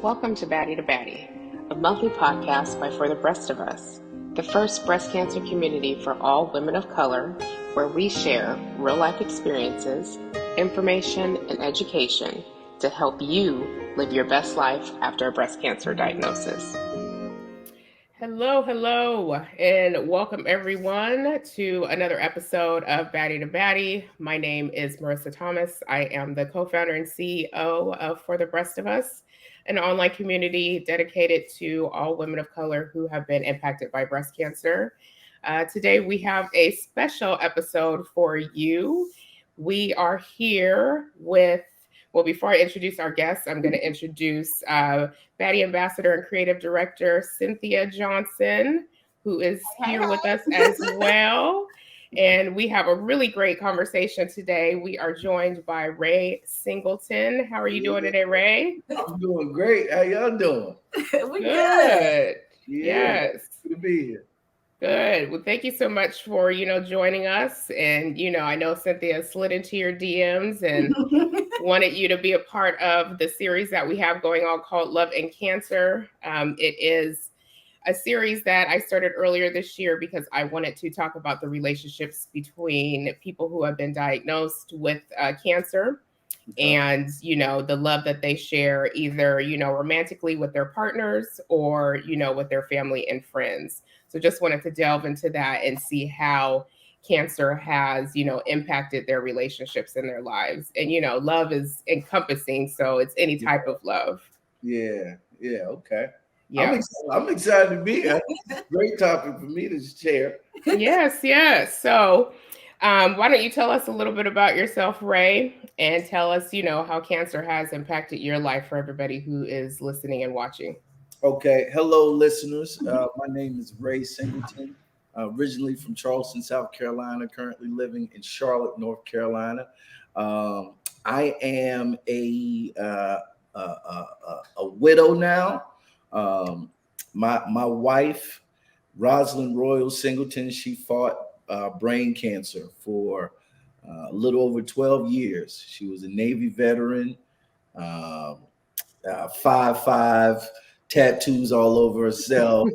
Welcome to Baddie, a monthly podcast by For the Breast of Us, the first breast cancer community for all women of color, where we share real-life experiences, information, and education to help you live your best life after a breast cancer diagnosis. Hello, and welcome everyone to another episode of Baddie. My name is Marissa Thomas. I am the co-founder and CEO of For the Breast of Us, an online community dedicated to all women of color who have been impacted by breast cancer. Today we have a special episode for you. We are here with, well, before I introduce our guests, I'm going to introduce Baddie Ambassador and Creative Director Cynthia Johnson, who is here with us as well. And we have a really great conversation today. We are joined by Ray Singleton. How are you doing today, Ray? I'm doing great. How y'all doing? We're good. Yeah, yes. Good to be here. Good. Well, thank you so much for, joining us. And, I know Cynthia slid into your DMs and wanted you to be a part of the series that we have going on called Love and Cancer. It is a series that I started earlier this year because I wanted to talk about the relationships between people who have been diagnosed with cancer and, the love that they share either, romantically with their partners or, with their family and friends. So just wanted to delve into that and see how cancer has, impacted their relationships in their lives. And, love is encompassing. So it's any type of love. Yeah. Okay. Yeah. I'm excited to be here. Great topic for me to share. Yes. So why don't you tell us a little bit about yourself, Ray, and tell us, how cancer has impacted your life for everybody who is listening and watching. Okay. Hello, listeners. My name is Ray Singleton, originally from Charleston, South Carolina, currently living in Charlotte, North Carolina. I am a widow now. My wife, Rosalind Royal Singleton, she fought brain cancer for a little over 12 years. She was a Navy veteran, 5'5", tattoos all over herself,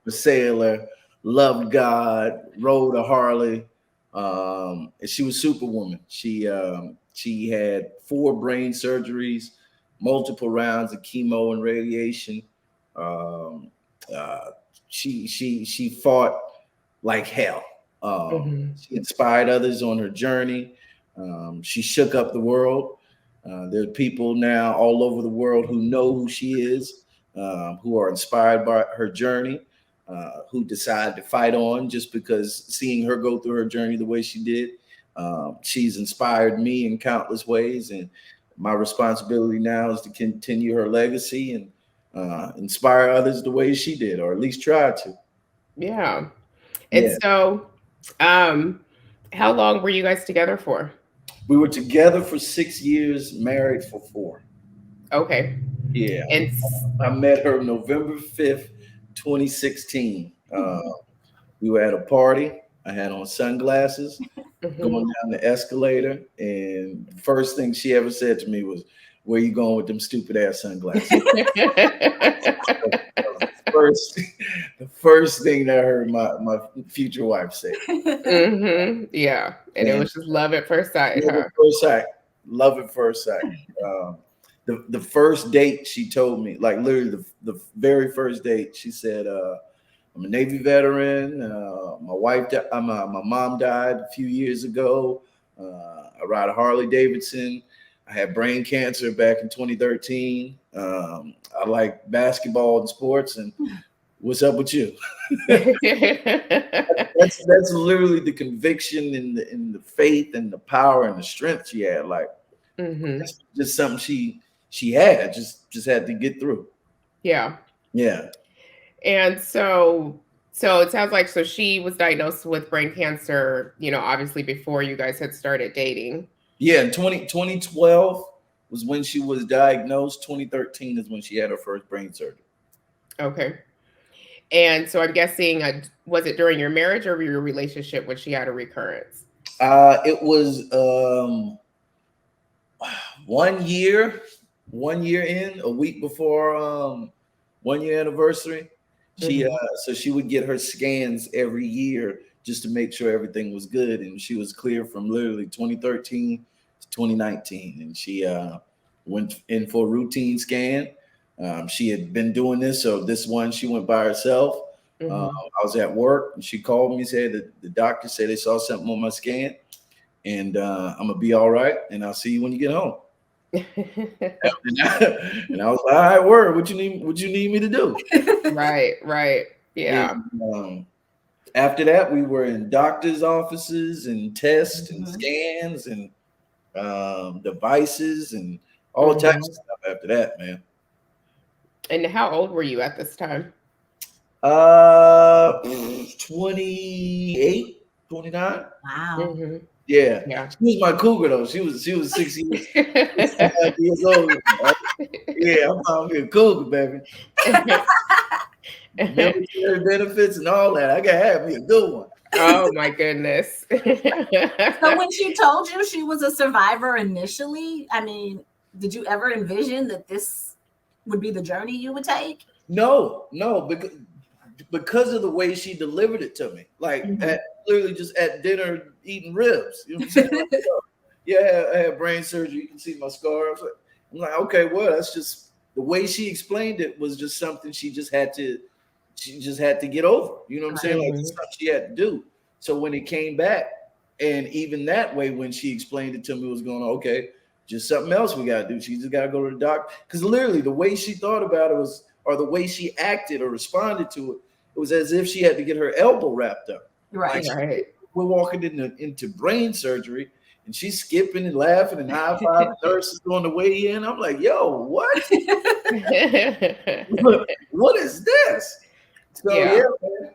a sailor, loved God, rode a Harley, and she was Superwoman. She had 4 brain surgeries, multiple rounds of chemo and radiation. She fought like hell. She inspired others on her journey. She shook up the world. There are people now all over the world who know who she is, who are inspired by her journey, who decide to fight on just because seeing her go through her journey the way she did. She's inspired me in countless ways, and my responsibility now is to continue her legacy and inspire others the way she did, or at least try to. Yeah. And so, how long were you guys together for? We were together for 6 years, married for 4. Okay. Yeah. And I met her November 5th, 2016. We were at a party. I had on sunglasses, going down the escalator, and the first thing she ever said to me was, "Where you going with them stupid ass sunglasses?" The first thing that I heard my future wife say. Yeah, and it was just love at first sight. Love at first sight. The first date she told me, like literally the very first date, she said, "I'm a Navy veteran. My mom died a few years ago. I ride a Harley Davidson. I had brain cancer back in 2013. I like basketball and sports. And what's up with you?" that's literally the conviction and the faith and the power and the strength she had. Like that's just something she had. Just had to get through. Yeah. And so it sounds like she was diagnosed with brain cancer, obviously before you guys had started dating. Yeah, in 2012 was when she was diagnosed. 2013 is when she had her first brain surgery. Okay. And so I'm guessing, was it during your marriage or your relationship when she had a recurrence? It was 1 year 1 year in, a week before 1 year anniversary. So she would get her scans every year just to make sure everything was good, and she was clear from literally 2013 to 2019, and she went in for a routine scan. She had been doing this, so this one she went by herself. I was at work, and she called me and said that the doctor said they saw something on my scan, and I'm gonna be all right, and I'll see you when you get home. And I was like, all right, word. What you need me to do? Right. Yeah. And, after that, we were in doctors' offices and tests and scans and devices and all types of stuff after that, man. And how old were you at this time? 28, 29. Wow. Yeah. Yeah. She was my cougar though. She was 6 years old. Yeah, I'm out here cougar, baby. Military benefits and all that. I gotta have me a good one. Oh my goodness. So when she told you she was a survivor initially, I mean, did you ever envision that this would be the journey you would take? No, because of the way she delivered it to me. Like literally just at dinner eating ribs. You know what I'm saying? Like, yeah, I had brain surgery. You can see my scar. I'm like, okay, well, that's just the way she explained it was just something she just had to get over. You know what I'm saying? Like it's something she had to do. So when it came back, and even that way, when she explained it to me, was going, okay, just something else we gotta do. She just gotta go to the doctor. Because literally the way she thought about it was, or the way she acted or responded to it, it was as if she had to get her elbow wrapped up. Right. Like we're walking into brain surgery, and she's skipping and laughing and high five nurses on the way in. I'm like, yo, what? What is this? So yeah, man,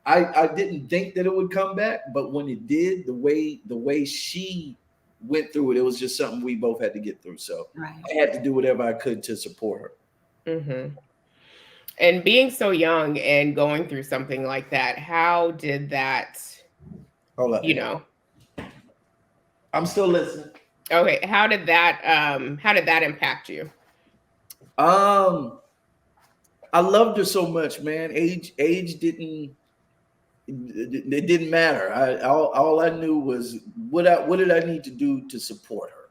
I didn't think that it would come back, but when it did, the way she went through it, it was just something we both had to get through. So I had to do whatever I could to support her. And being so young and going through something like that, how did that, you know? I'm still listening. Okay, how did that impact you? I loved her so much, man. Age didn't matter. All I knew was what did I need to do to support her,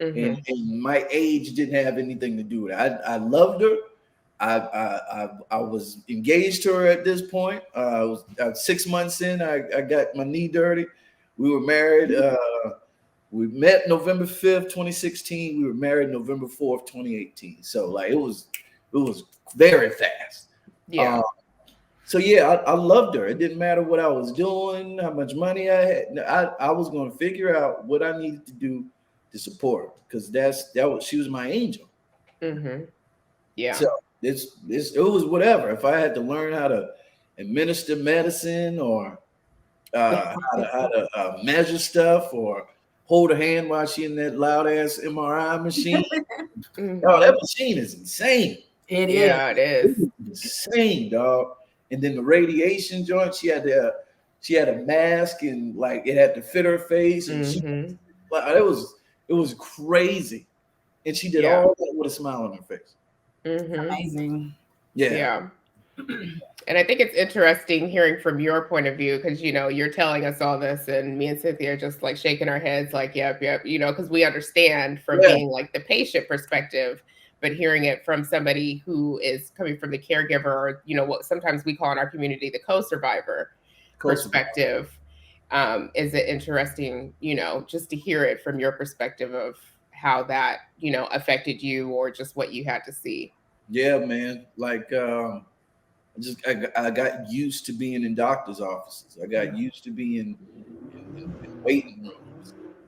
and my age didn't have anything to do with it. I loved her. I was engaged to her at this point. I was 6 months in. I got my knee dirty. We were married. We met November 5th, 2016. We were married November 4th, 2018. So like it was very fast. Yeah. So yeah, I loved her. It didn't matter what I was doing, how much money I had. I was going to figure out what I needed to do to support her, because she was my angel. Yeah. So it was whatever. If I had to learn how to administer medicine or how to measure stuff or hold her hand while she in that loud ass MRI machine. Oh, that machine is insane. It is. Yeah, it is. Insane, dog. And then the radiation joint, she had a mask and like it had to fit her face, and it was crazy. And she did all that with a smile on her face. Amazing. Yeah. And I think it's interesting hearing from your point of view, because you're telling us all this, and me and Cynthia are just like shaking our heads, like yep, because we understand from being like the patient perspective. But hearing it from somebody who is coming from the caregiver, or what sometimes we call in our community the co-survivor perspective, is it interesting, just to hear it from your perspective of how that, affected you, or just what you had to see. Yeah, man. Like I got used to being in doctor's offices. I got used to being in waiting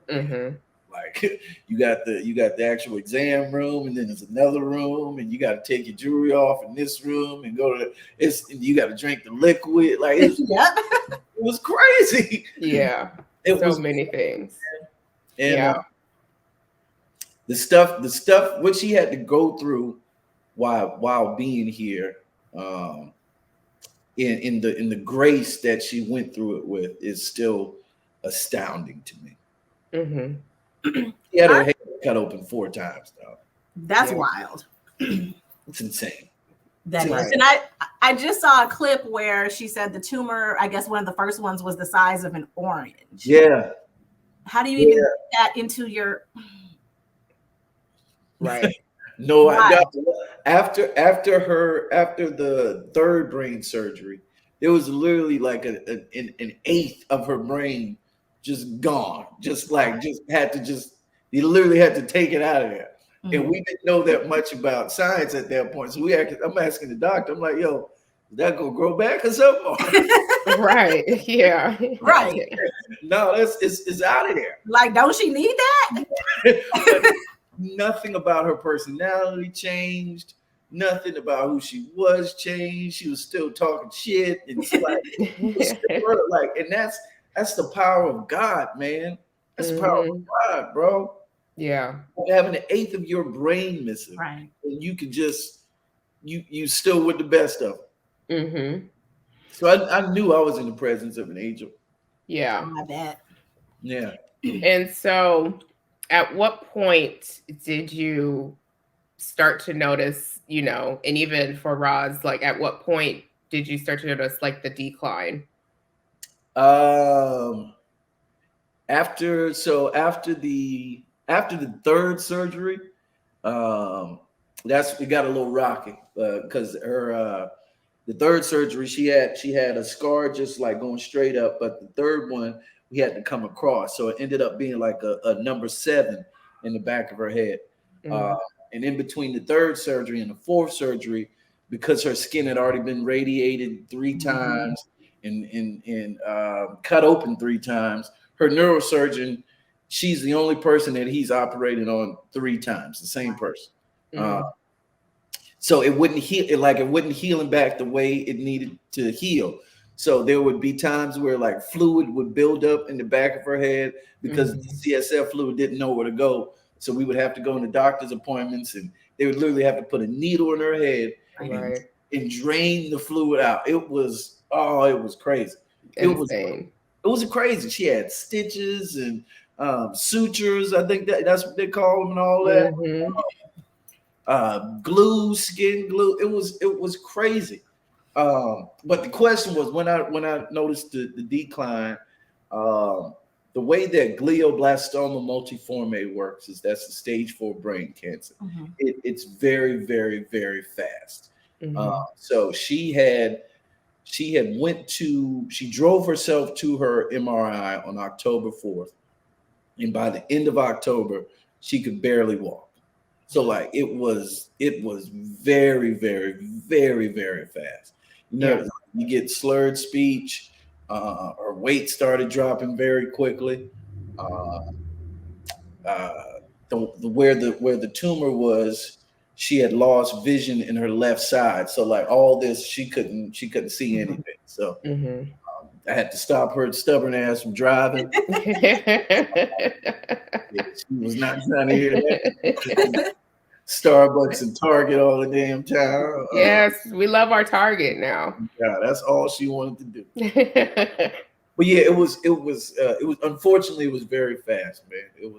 rooms. Like you got the actual exam room, and then there's another room, and you got to take your jewelry off in this room and go to and you got to drink the liquid. Like it was crazy. Yeah, it was many things. And the stuff what she had to go through while being here, in the grace that she went through it with is still astounding to me. She had her head cut open 4 times, though. That's wild. It's insane. That is. And I just saw a clip where she said the tumor, I guess one of the first ones was the size of an orange. Yeah. How do you even get that into your Right? No, after the third brain surgery, there was literally like an eighth of her brain just gone. You literally had to take it out of there. Mm-hmm. And we didn't know that much about science at that point. So I'm asking the doctor, I'm like, yo, is that gonna grow back or something? Right. Yeah. Right. No, it's out of there. Like, don't she need that? Nothing about her personality changed. Nothing about who she was changed. She was still talking shit. It's like, and that's the power of God, man. That's the power of God, bro. Yeah. Having an eighth of your brain missing, right? And you can just you still with the best of them. Mm-hmm. So I knew I was in the presence of an angel. Yeah. I bet. Yeah. And so, at what point did you start to notice, and even for Roz, like at what point did you start to notice like the decline? After the third surgery, it got a little rocky because the third surgery she had a scar just like going straight up, but the third one we had to come across, so it ended up being like a number 7 in the back of her head. Mm-hmm. And in between the third surgery and the fourth surgery, because her skin had already been radiated 3 times and cut open 3 times, her neurosurgeon, she's the only person that he's operated on 3 times, the same person. Mm-hmm. So it wouldn't heal, it wouldn't healing back the way it needed to heal. So there would be times where like fluid would build up in the back of her head because the CSF fluid didn't know where to go. So we would have to go into doctor's appointments, and they would literally have to put a needle in her head and drain the fluid out. It was crazy. Insane. It was crazy. She had stitches and sutures. I think that's what they call them and all that. Glue, skin glue. It was crazy. But the question was, when I noticed the decline, the way that glioblastoma multiforme works is that's a stage 4 brain cancer. Mm-hmm. It's very, very, very fast. Mm-hmm. So she drove herself to her MRI on October 4th. And by the end of October, she could barely walk. So like it was very, very, very, very fast. You get slurred speech. Her weight started dropping very quickly. Where the tumor was, she had lost vision in her left side. So like all this, she couldn't see anything. So I had to stop her stubborn ass from driving. She was not trying to hear that. Starbucks and Target all the damn time. Yes, we love our Target now. Yeah, that's all she wanted to do. But yeah, it was unfortunately it was very fast, man. It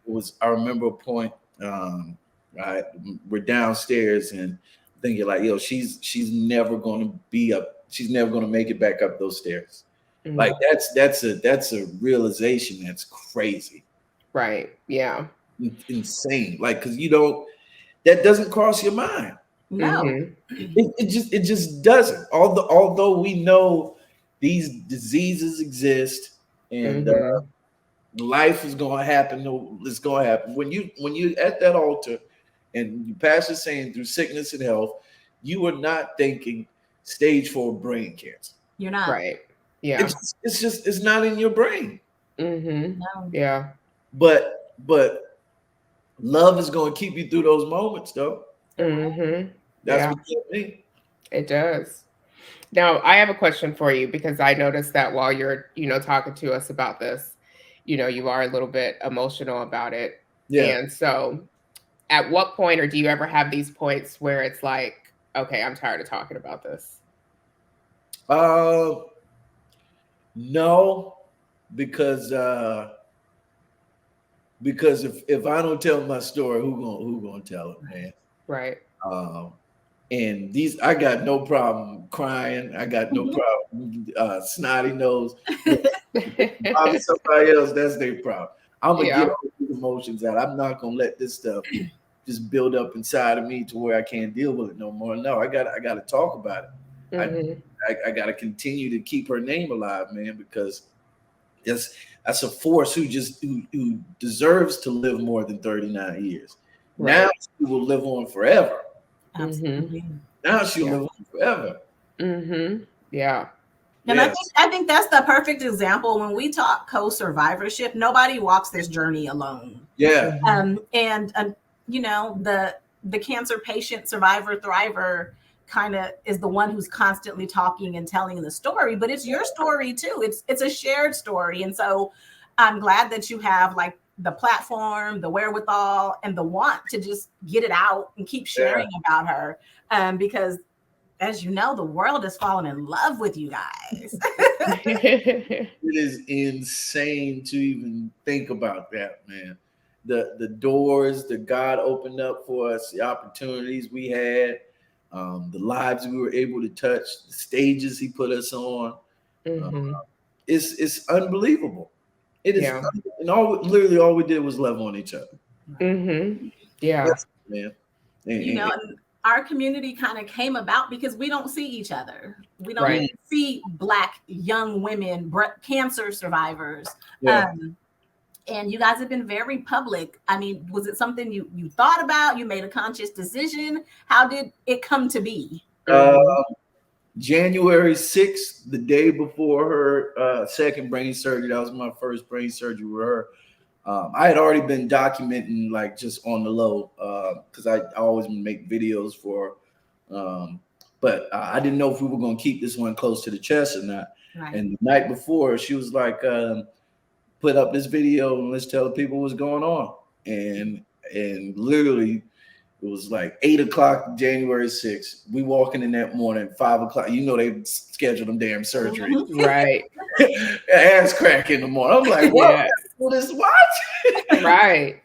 was I remember a point, we're downstairs and thinking like, yo, she's never gonna be up, she's never gonna make it back up those stairs. Mm-hmm. Like that's a realization that's crazy. Right. Yeah. Insane. Like, because that doesn't cross your mind. No. It just doesn't. Although we know these diseases exist and life is going to happen. It's going to happen. When you at that altar and you pass the saying through sickness and health, you are not thinking stage 4 brain cancer. You're not. Right. Yeah. It's not in your brain. Mm-hmm. No. Yeah. But love is going to keep you through those moments, though. Mm-hmm. That's what you mean. It does. Now, I have a question for you, because I noticed that while you're, talking to us about this, you are a little bit emotional about it. Yeah. And so at what point, or do you ever have these points where it's like, okay, I'm tired of talking about this? No, because because if I don't tell my story, who gonna tell it, man? Right. And I got no problem crying. I got no problem snotty nose. Probably somebody else, that's their problem. I'm gonna get all these emotions out. I'm not gonna let this stuff just build up inside of me to where I can't deal with it no more. No, I gotta talk about it. I gotta continue to keep her name alive, man, because that's a force who deserves to live more than 39 years. Right. Now she will live on forever. Absolutely. Now she'll live on forever. Yeah. And yes. I think that's the perfect example when we talk co-survivorship. Nobody walks this journey alone. Yeah. And you know, the cancer patient survivor thriver kind of is the one who's constantly talking and telling the story, but it's your story too. It's a shared story. And so I'm glad that you have like the platform, the wherewithal, and the want to just get it out and keep sharing about her. Because as you know, the world has fallen in love with you guys. It is insane to even think about that, man. The doors that God opened up for us, the opportunities we had, the lives we were able to touch, the stages he put us on. It's unbelievable. It is, and literally all we did was love on each other. Yeah, man. You know, our community kind of came about because we don't see each other. We don't see Black young women, cancer survivors. And you guys have been very public. I mean, was it something you thought about? You made a conscious decision? How did it come to be? January 6th, the day before her second brain surgery, that was my first brain surgery with her. I had already been documenting, like, just on the low, because I always make videos for but I didn't know if we were going to keep this one close to the chest or not. Right. And the night before, she was like, put up this video and let's tell the people what's going on. And literally, it was like 8 o'clock, January 6th. We walking in that morning, 5 o'clock. You know, they scheduled them damn surgery. Right. Ass crack in the morning. I'm like, what? This what? Right.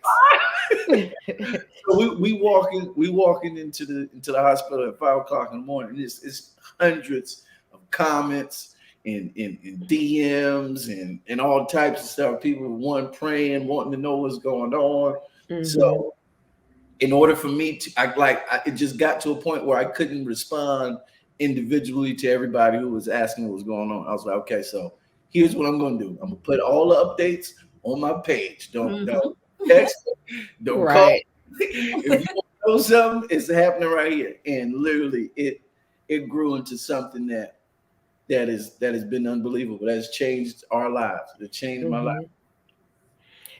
So we walking into the hospital at 5 o'clock in the morning. And it's hundreds of comments and DMs and all types of stuff. People praying, wanting to know what's going on. So in order for me to, it just got to a point where I couldn't respond individually to everybody who was asking what was going on. I was like, okay, so here's what I'm going to do. I'm going to put all the updates on my page. Don't text, don't call. If you want to know something, it's happening right here. And literally, it grew into something that has been unbelievable. That has changed our lives. It changed my life.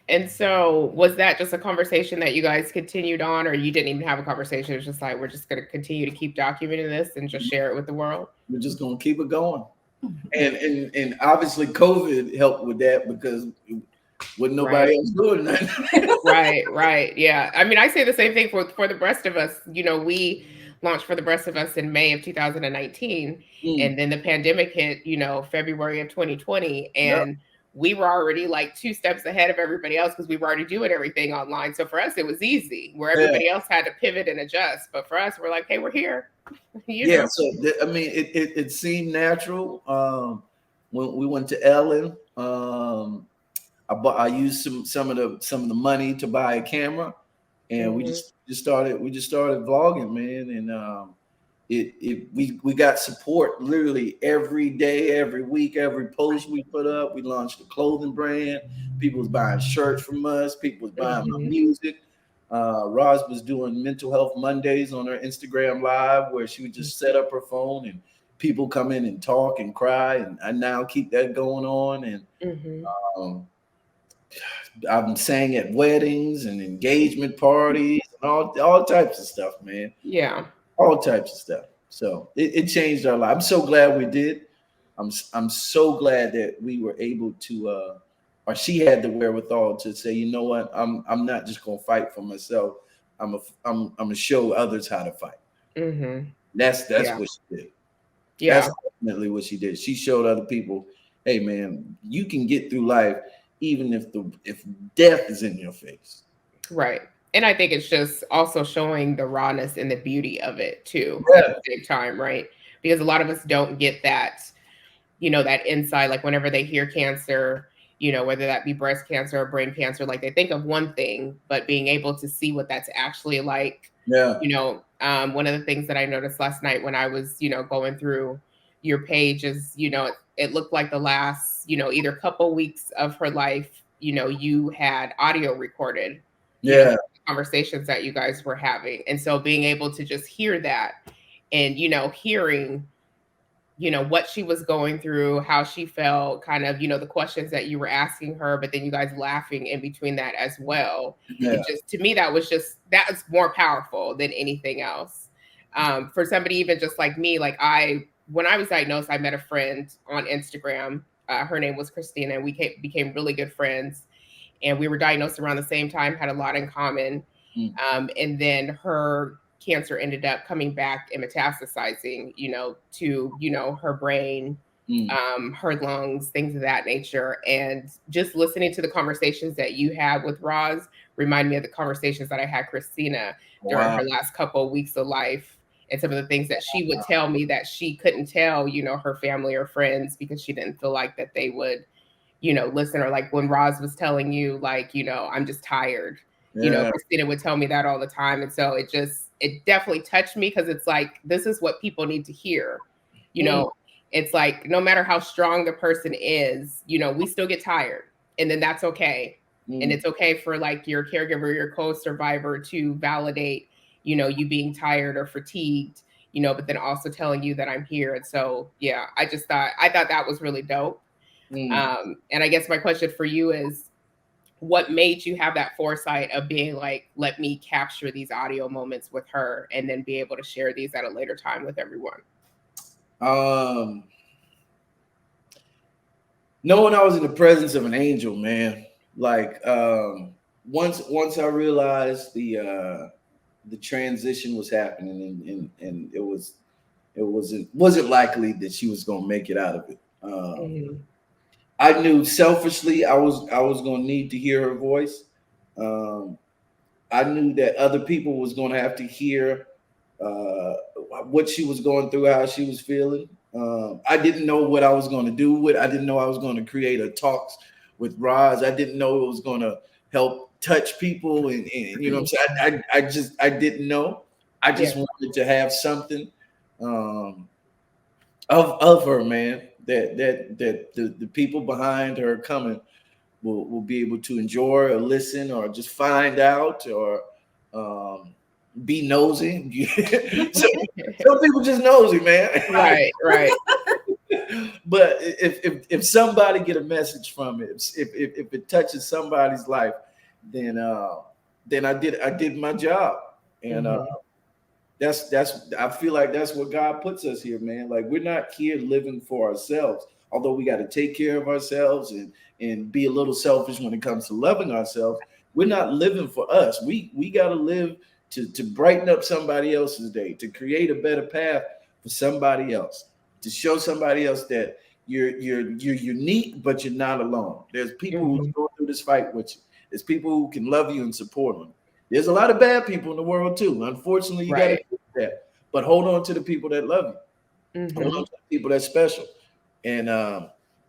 And so was that just a conversation that you guys continued on, or you didn't even have a conversation? It was just like, we're just going to continue to keep documenting this and just share it with the world? We're just going to keep it going. And obviously COVID helped with that because with nobody else doing that. Right. Yeah. I mean, I say the same thing for the Breast of Us. You know, we launched For the Breast of Us in May of 2019. And then the pandemic hit, February of 2020. And we were already like 2 steps ahead of everybody else because we were already doing everything online. So for us, it was easy, where everybody else had to pivot and adjust. But for us, we're like, hey, we're here. So I mean, it seemed natural. When we went to Ellen, I used some of the money to buy a camera, and we just started vlogging, man. And we got support literally every day, every week, every post we put up. We launched a clothing brand. People was buying shirts from us. People was buying my music. Roz was doing Mental Health Mondays on her Instagram Live, where she would just set up her phone and people come in and talk and cry. And I now keep that going on. And I've sang at weddings and engagement parties and all types of stuff, man. Yeah. All types of stuff. So it changed our life. I'm so glad we did. I'm so glad that we were able to, or she had the wherewithal to say, you know what, I'm not just gonna fight for myself. I'm gonna show others how to fight. That's what she did. Yeah, that's ultimately what she did. She showed other people, hey man, you can get through life even if death is in your face. Right. And I think it's just also showing the rawness and the beauty of it too Yeah. at the same time, right? Because a lot of us don't get that, that insight. Like whenever they hear cancer, whether that be breast cancer or brain cancer, like they think of one thing, but being able to see what that's actually like. Yeah. One of the things that I noticed last night when I was, going through your page is, it looked like the last, either couple weeks of her life, you had audio recorded, Yeah. conversations that you guys were having. And so being able to just hear that and, hearing, what she was going through, how she felt, kind of, the questions that you were asking her, but then you guys laughing in between that as well. Yeah. It just, to me, that was more powerful than anything else. For somebody even just like me, like when I was diagnosed, I met a friend on Instagram. Her name was Christina, and we became really good friends. And we were diagnosed around the same time, had a lot in common. And then her cancer ended up coming back and metastasizing, to, her brain, her lungs, things of that nature. And just listening to the conversations that you had with Roz remind me of the conversations that I had Christina during her last couple of weeks of life. And some of the things that she would tell me that she couldn't tell, her family or friends, because she didn't feel like that they would, listen. Or like when Roz was telling you, like, I'm just tired. Christina would tell me that all the time. And so it definitely touched me, because it's like, this is what people need to hear. It's like, no matter how strong the person is, we still get tired, and then that's okay. And it's okay for like your caregiver, your co-survivor to validate, you being tired or fatigued, but then also telling you that I'm here. And so, yeah, I thought that was really dope. And I guess my question for you is, what made you have that foresight of being like, let me capture these audio moments with her and then be able to share these at a later time with everyone? Knowing I was in the presence of an angel, man. Like once I realized the transition was happening, and it wasn't likely that she was gonna make it out of it. I knew selfishly I was gonna need to hear her voice. I knew that other people was gonna have to hear what she was going through, how she was feeling. I didn't know what I was going to do with. I didn't know I was going to create a talks with Roz. I didn't know it was going to help touch people, and you know what I'm saying. I didn't know. I just wanted to have something of her, man. That the people behind her coming will be able to enjoy or listen or just find out or be nosy. Some people just nosy, man. Right. But if somebody get a message from it, if it touches somebody's life, then I did my job. And that's I feel like that's what God puts us here, man. Like, we're not here living for ourselves, although we got to take care of ourselves and be a little selfish when it comes to loving ourselves. We're not living for us. We got to live to brighten up somebody else's day, to create a better path for somebody else, to show somebody else that you're unique, but you're not alone. There's people who go through this fight with you. There's people who can love you and support them. There's a lot of bad people in the world too. Unfortunately, you got to do that. But hold on to the people that love you. Hold on to the people that's special. And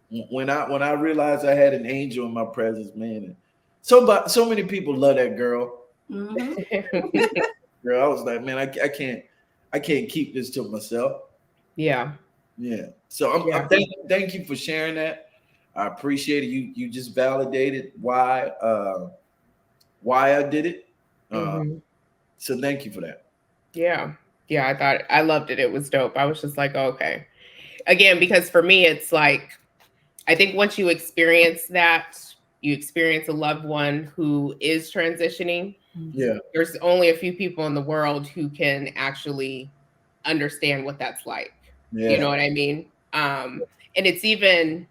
when I realized I had an angel in my presence, man, and so many people love that girl. Girl, I was like, man, I can't keep this to myself. Yeah. So I'm thank you for sharing that. I appreciate it. You just validated why I did it. So thank you for that. Yeah. I loved it. It was dope. I was just like, oh, okay. Again, because for me, it's like, I think once you experience that, you experience a loved one who is transitioning. There's only a few people in the world who can actually understand what that's like. You know what I mean? And it's even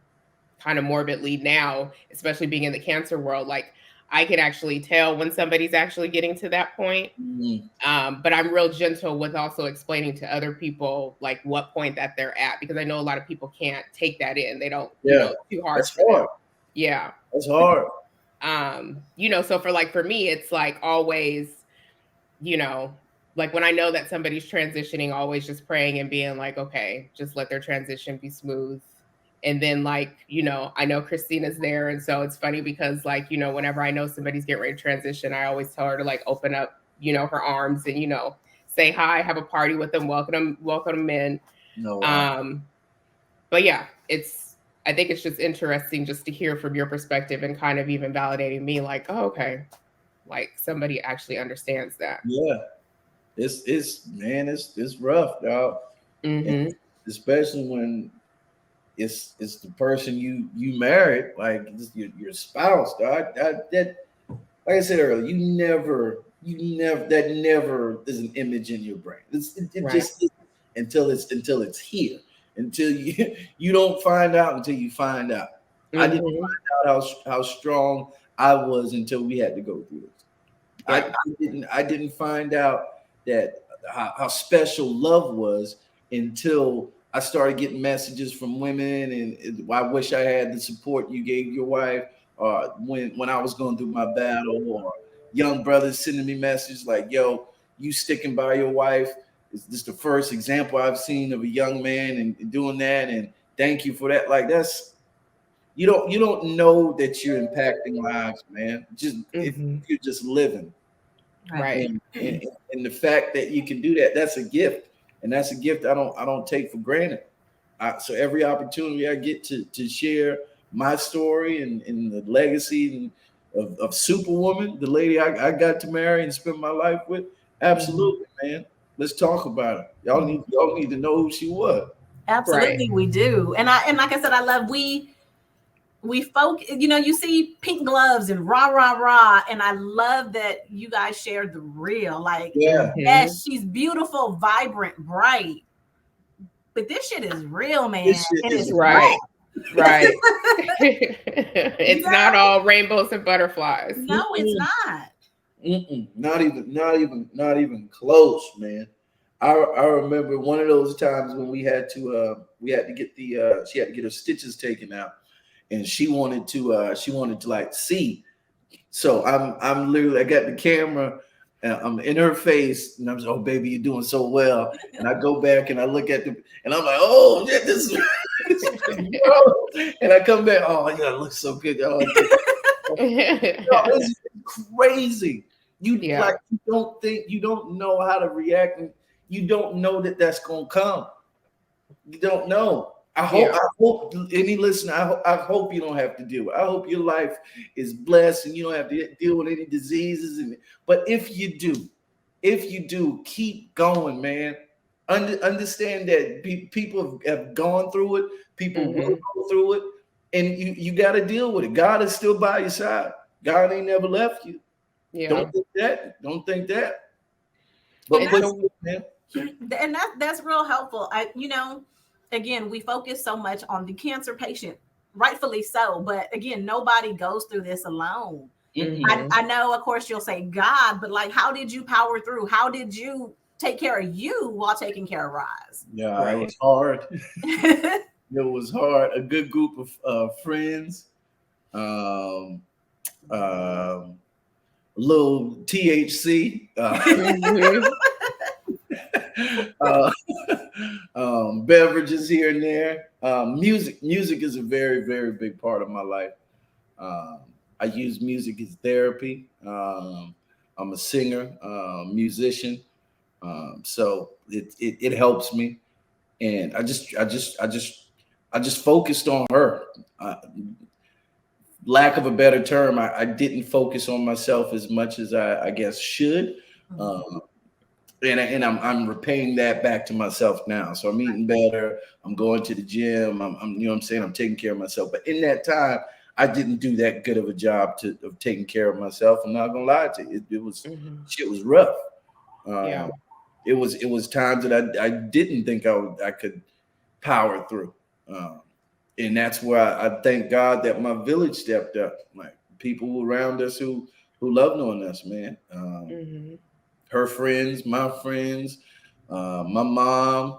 kind of morbidly now, especially being in the cancer world, like I can actually tell when somebody's actually getting to that point. But I'm real gentle with also explaining to other people like what point that they're at, because I know a lot of people can't take that in. They don't, too hard. That's hard. Yeah. That's hard. So for me, it's like always, like when I know that somebody's transitioning, always just praying and being like, okay, just let their transition be smooth. And then like, I know Christina's there. And so it's funny because like, whenever I know somebody's getting ready to transition, I always tell her to like open up, her arms and, say hi, have a party with them, welcome them in. No, wow. But yeah, I think it's just interesting just to hear from your perspective and kind of even validating me like, oh, okay, like somebody actually understands that. Yeah. It's rough, dog. And especially when it's the person you married, like your spouse, dog. That like I said earlier, that never is an image in your brain. It Right. just isn't until it's here. Until you don't find out until you find out. I didn't find out how strong I was until we had to go through this. Yeah. I didn't find out that how special love was until I started getting messages from women, and I wish I had the support you gave your wife, or when I was going through my battle, or young brothers sending me messages like, "Yo, you sticking by your wife." This is the first example I've seen of a young man and doing that, and thank you for that. Like that's you don't know that you're impacting lives, man. Just if you're just living. Right. And the fact that you can do that, that's a gift. And that's a gift I don't take for granted. So every opportunity I get to share my story and the legacy of Superwoman, the lady I got to marry and spend my life with, absolutely, man. Let's talk about it. Y'all need to know who she was. Absolutely, we do. And like I said, I love we folk, you see pink gloves and rah rah rah, and I love that you guys shared the real. Like, yes, she's beautiful, vibrant, bright, but this shit is real, man. It is right. Right. It's not all rainbows and butterflies. No, it's not. Not even close, man. I remember one of those times when we had to get she had to get her stitches taken out, and she wanted to like see. So I'm literally, I got the camera and I'm in her face and I'm like, oh baby, you're doing so well. And I go back and I look at and I'm like, oh yeah, this is and I come back, oh yeah, it looks so good. Oh, it's crazy. You don't know how to react, and you don't know that that's gonna come. You don't know. I hope any listener, I hope you don't have to deal with it. I hope your life is blessed and you don't have to deal with any diseases. But if you do, keep going, man. Understand that people have gone through it. People will go through it, and you got to deal with it. God is still by your side. God ain't never left you. Yeah. Don't think that. But and that's real helpful. Again, we focus so much on the cancer patient, rightfully so. But again, nobody goes through this alone. I know, of course, you'll say God, but like, how did you power through? How did you take care of you while taking care of Roz? Yeah, It was hard. It was hard. A good group of friends, little THC. Beverages here and there. Music is a very, very big part of my life. I use music as therapy. I'm a singer, musician, so it helps me. And I just focused on her. Lack of a better term, I didn't focus on myself as much as I guess should. And I'm repaying that back to myself now. So I'm eating better. I'm going to the gym. I'm you know what I'm saying, I'm taking care of myself. But in that time, I didn't do that good of a job of taking care of myself. I'm not gonna lie to you. It was shit was rough. It was times that I didn't think I could power through. And that's where I thank God that my village stepped up. Like people around us who loved on us, man. Her friends, my friends, my mom,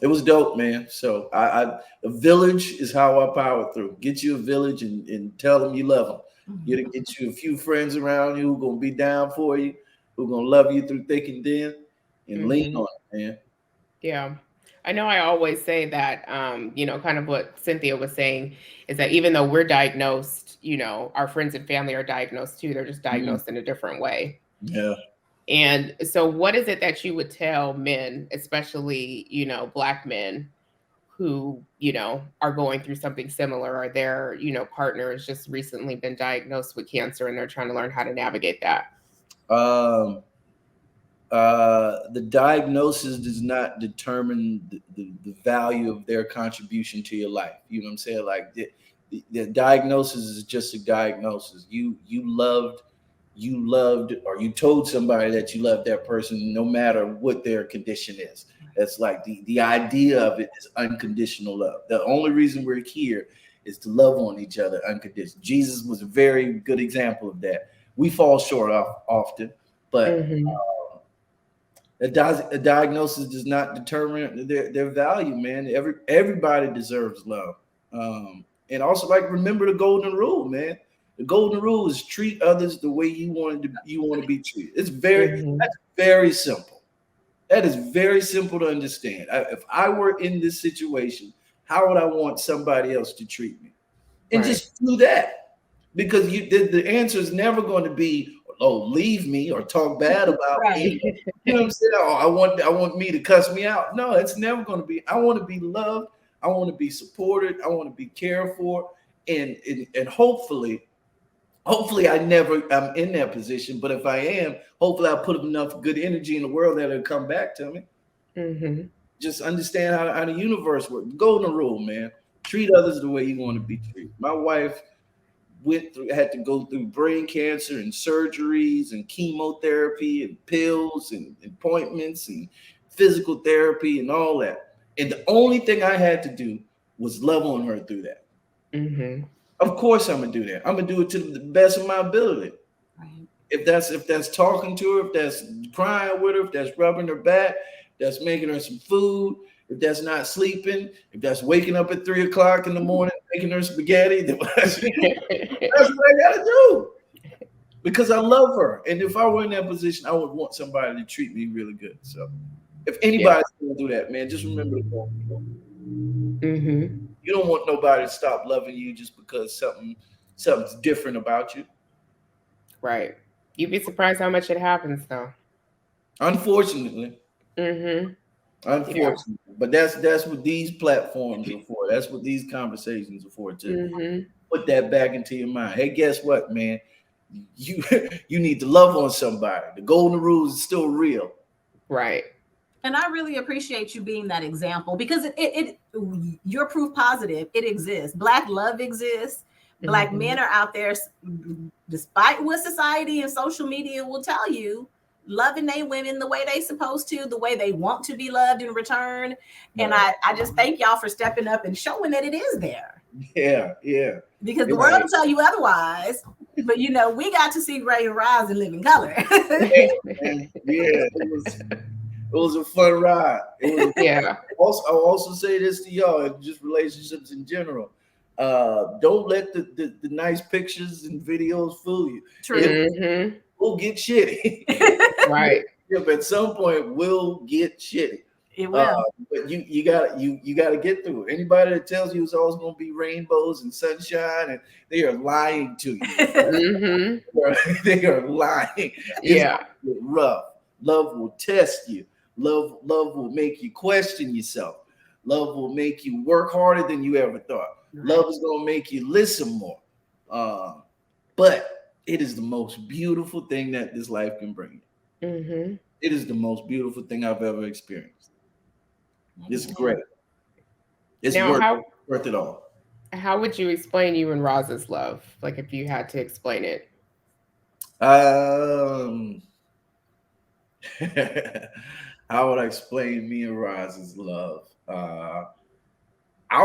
It was dope, man. So a village is how I power through. Get you a village and tell them you love them. Get you a few friends around you who gonna be down for you, who gonna love you through thick and thin, and lean on it, man. Yeah. I know I always say that, kind of what Cynthia was saying is that even though we're diagnosed, our friends and family are diagnosed too. They're just diagnosed in a different way. Yeah. And so what is it that you would tell men, especially, Black men who, are going through something similar, or their, partner has just recently been diagnosed with cancer and they're trying to learn how to navigate that? The diagnosis does not determine the value of their contribution to your life. You know what I'm saying? Like the diagnosis is just a diagnosis. You loved, or you told somebody that you loved that person, no matter what their condition is. That's like the idea of it is unconditional love. The only reason we're here is to love on each other unconditionally. Jesus was a very good example of that. We fall short often, but a diagnosis does not determine their value, man. Everybody deserves love. And also, like, remember the golden rule, man. The golden rule is treat others the way you want to be treated. It's that's very simple. That is very simple to understand. If I were in this situation, how would I want somebody else to treat me? And just do that, because the answer is never going to be, oh, leave me or talk bad about me. You know what I'm saying? Oh, I want me to cuss me out. No, it's never going to be. I want to be loved. I want to be supported. I want to be cared for. And hopefully I never am in that position. But if I am, hopefully I put enough good energy in the world that it'll come back to me. Just understand how the universe works. Golden rule, man. Treat others the way you want to be treated. My wife had to go through brain cancer and surgeries and chemotherapy and pills and appointments and physical therapy and all that. And the only thing I had to do was love on her through that. Of course I'm gonna do that. I'm gonna do it to the best of my ability. If that's talking to her, if that's crying with her, if that's rubbing her back, that's making her some food, if that's not sleeping, if that's waking up at 3 o'clock in the morning, making her spaghetti, that's what I gotta do. Because I love her. And if I were in that position, I would want somebody to treat me really good. So if anybody's gonna do that, man, just remember to go. You don't want nobody to stop loving you just because something's different about you. Right. You'd be surprised how much it happens, though. Unfortunately. Unfortunately. But that's what these platforms are for. That's what these conversations are for too. Put that back into your mind. Hey, guess what, man? You need to love on somebody. The golden rules is still real. Right. And I really appreciate you being that example, because you're proof positive. It exists. Black love exists. Black men are out there, despite what society and social media will tell you, loving their women the way they supposed to, the way they want to be loved in return. And I just thank y'all for stepping up and showing that it is there. Yeah. Because the world will tell you otherwise. But we got to see Ray rise and live in color. It was a fun ride. Yeah. I'll also say this to y'all, just relationships in general. Don't let the nice pictures and videos fool you. True. We'll get shitty. Right. If at some point we'll get shitty. It will. But you gotta get through it. Anybody that tells you it's always gonna be rainbows and sunshine, and they are lying to you. They are lying. It's rough. Love will test you. Love will make you question yourself. Love will make you work harder than you ever thought. Love is gonna make you listen more. But it is the most beautiful thing that this life can bring. It is the most beautiful thing I've ever experienced. It's great. It's worth it all. How would you explain you and Roz's love? Like, if you had to explain it. How would I explain me and Roz's love? I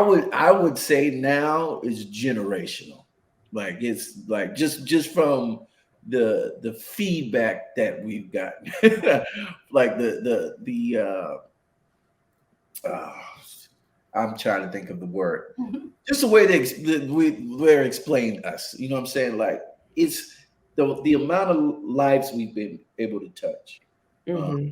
would say now is generational. Like, it's like just from the feedback that we've gotten. Like the I'm trying to think of the word. Mhm. Just the way they're explaining us. You know what I'm saying? Like it's the amount of lives we've been able to touch. Uh, Mm-hmm.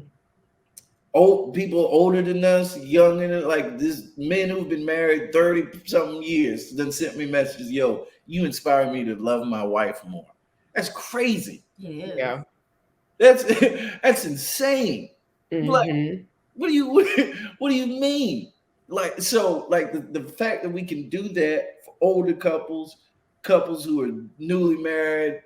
Old people older than us, younger than like this men who've been married 30 something years then sent me messages, yo, you inspire me to love my wife more. That's crazy. Yeah. Yeah. That's that's insane. Like, Mm-hmm. what do you mean? Like so like the fact that we can do that for older couples who are newly married,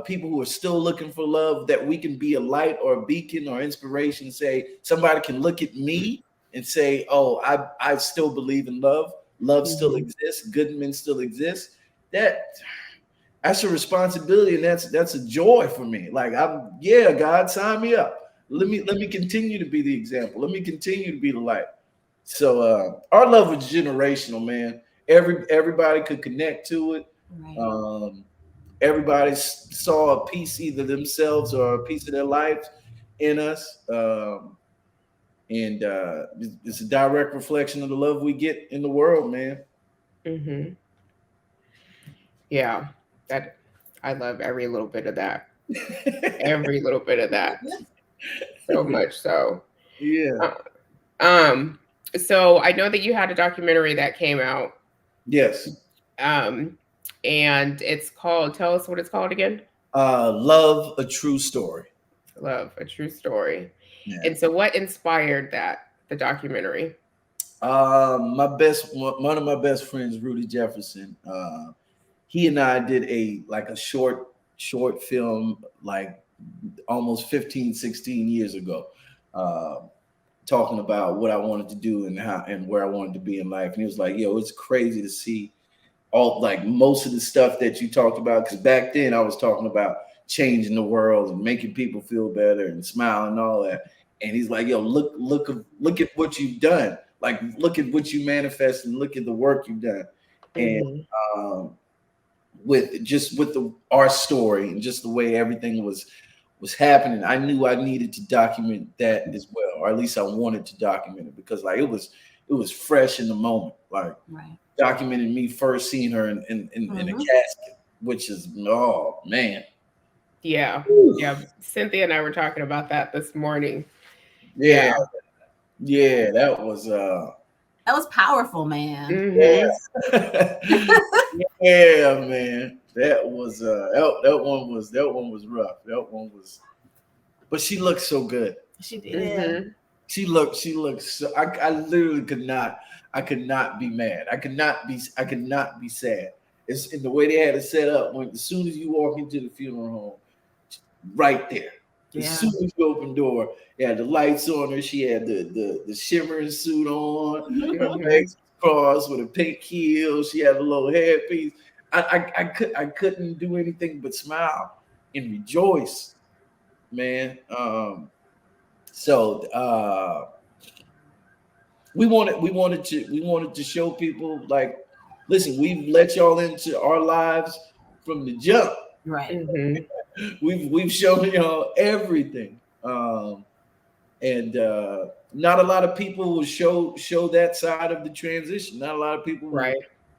people who are still looking for love, that we can be a light or a beacon or inspiration, say somebody can look at me and say, oh, I still believe in love. Love still Mm-hmm. exists, good men still exist. That's a responsibility, and that's a joy for me. Like yeah, God, sign me up. Let me continue to be the example. Let me continue to be the light. So our love was generational, man. Everybody could connect to it. Right. Um, everybody saw a piece, either themselves or a piece of their lives in us. And it's a direct reflection of the love we get in the world, man. Mm-hmm. Yeah. That I love every little bit of that. Every little bit of that. So much so. Yeah. Uh, Um, so I know that you had a documentary that came out. Yes. Um, and it's called, tell us what it's called again. Love, a true story. Love, a true story. Yeah. And so what inspired that, the documentary? One of my best friends, Rudy Jefferson. He and I did a short film, like almost 15, 16 years ago, uh, talking about what I wanted to do and how and where I wanted to be in life. And he was like, yo, it's crazy to see all like most of the stuff that you talked about. Because back then I was talking about changing the world and making people feel better and smile and all that. And he's like, yo, look at what you've done. Like, look at what you manifest and look at the work you've done. And Mm-hmm. um, with our story and just the way everything was happening, I knew I needed to document that as well, or at least I wanted to document it, because like it was fresh in the moment, like Right. documenting me first seeing her in a Mhm. casket, which is, oh man. Yeah. Yeah. Cynthia and I were talking about that this morning. Yeah. Yeah, yeah, that was That was powerful, man. Mm-hmm. yeah. Yeah, man. That was that one was rough. That one was, but she looked so good. She did. Mm-hmm. She looked so, I literally I could not be mad. I could not be sad. It's in the way they had it set up. When as soon as you walk into the funeral home, right there. As Yeah. soon as you open the door, you had the lights on her. She had the shimmering suit on, Mhm. her Mm-hmm. legs crossed with a pink heel. She had a little headpiece. I couldn't do anything but smile and rejoice, man. So we wanted to show people, like, listen, we've let y'all into our lives from the jump. Right. Mm-hmm. We've shown y'all everything. And not a lot of people will show that side of the transition. Not a lot of people will Right.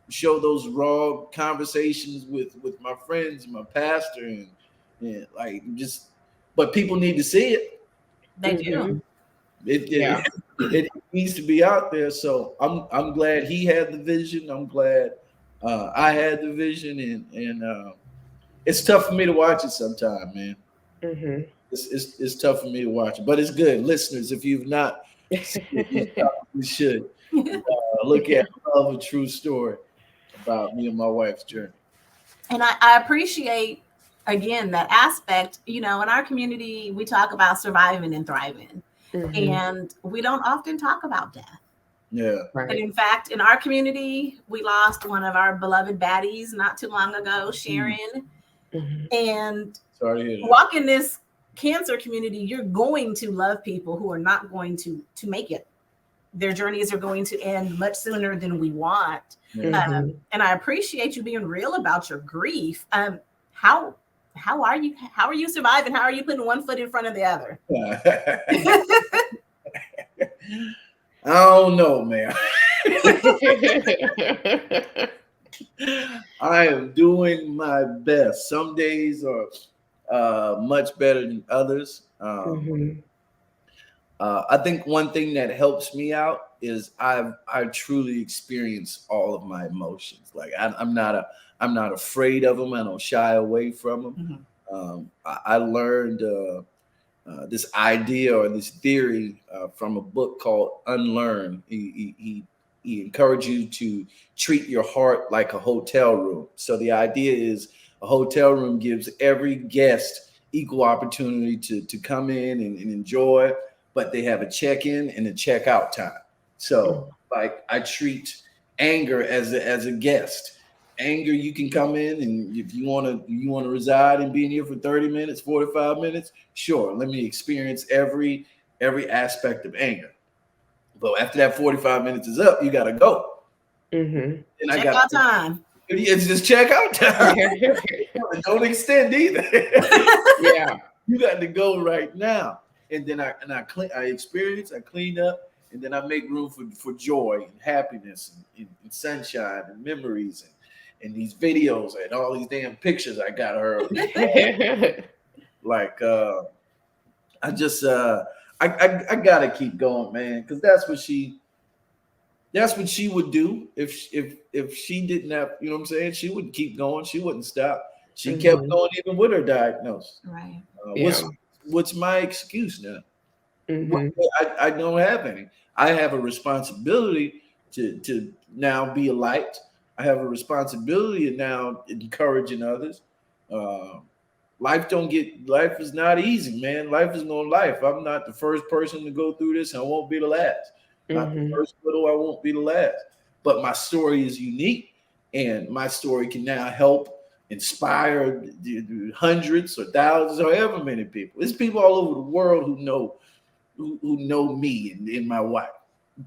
show those raw conversations with my friends and my pastor, and like, just, but people need to see it. They Mm-hmm. do. It, Yeah. it it needs to be out there. So I'm glad he had the vision. I'm glad I had the vision, and it's tough for me to watch it sometimes, man. Mm-hmm. It's tough for me to watch it, but it's good. Listeners, if you've not seen it, you should look at Love, a True Story, about me and my wife's journey. And I appreciate, again, that aspect. In our community, we talk about surviving and thriving, Mm-hmm. and we don't often talk about death. Yeah. And Right. in fact, in our community, we lost one of our beloved baddies not too long ago, Sharon. Mm-hmm. And Sorry to hear that. walk in this cancer community, you're going to love people who are not going to make it. Their journeys are going to end much sooner than we want. Yeah. Mm-hmm. And I appreciate you being real about your grief. How are you? How are you surviving? How are you putting one foot in front of the other? I don't know, man. I am doing my best. Some days are much better than others. I think one thing that helps me out is I truly experience all of my emotions. Like I'm not afraid of them. I don't shy away from them. I learned this idea or this theory from a book called Unlearn. He encouraged you to treat your heart like a hotel room. So the idea is a hotel room gives every guest equal opportunity to come in and enjoy, but they have a check-in and a check-out time. So like I treat anger as a guest. Anger, you can come in, and if you want to reside and be in here for 30 minutes, 45 minutes, sure, let me experience every aspect of anger. But after that 45 minutes is up, you got to go. And check out time. It's just check out time. Don't extend either. Yeah, you got to go right now. And then I experience, I clean up, and then I make room for joy and happiness and sunshine and memories and these videos and all these damn pictures I got her. Like I just I gotta keep going, man, because that's what she would do if she didn't have, you know what I'm saying? She would keep going. She wouldn't stop. She kept going even with her diagnosis. Right. What's my excuse now? I don't have any. I have a responsibility to now be a light. I have a responsibility to now encouraging others. Life is not easy, man. Life is no life. I'm not the first person to go through this. I won't be the last. Not the first widow, I won't be the last. But my story is unique, and my story can now help inspire hundreds or thousands or however many people. There's people all over the world who know me and my wife.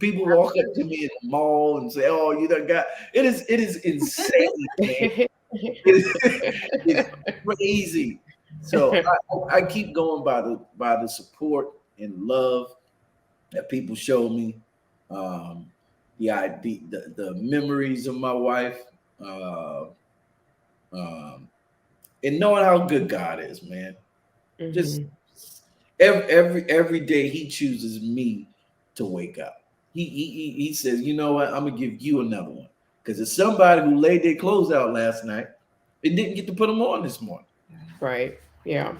People walk up to me in the mall and say, "Oh, you done got it." Is insane, man. It's crazy. So I keep going by the support and love that people show me. The memories of my wife, and knowing how good God is, man. Just every day He chooses me to wake up. He says, you know what? I'm gonna give you another one, because it's somebody who laid their clothes out last night and didn't get to put them on this morning. Right. Yeah.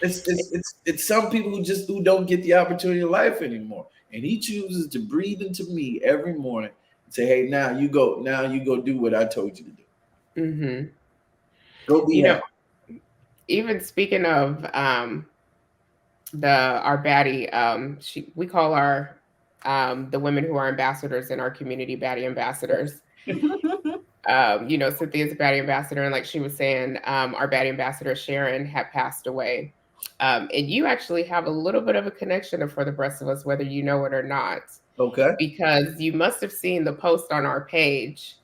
It's some people who don't get the opportunity of life anymore, and He chooses to breathe into me every morning and say, "Hey, now you go do what I told you to do. Go be happy." Even speaking of our Baddie, we call our the women who are ambassadors in our community Baddie ambassadors. Cynthia's a Baddie ambassador, and like she was saying, our Baddie ambassador Sharon had passed away. And you actually have a little bit of a connection for the rest of us, whether you know it or not. Okay. Because you must have seen the post on our page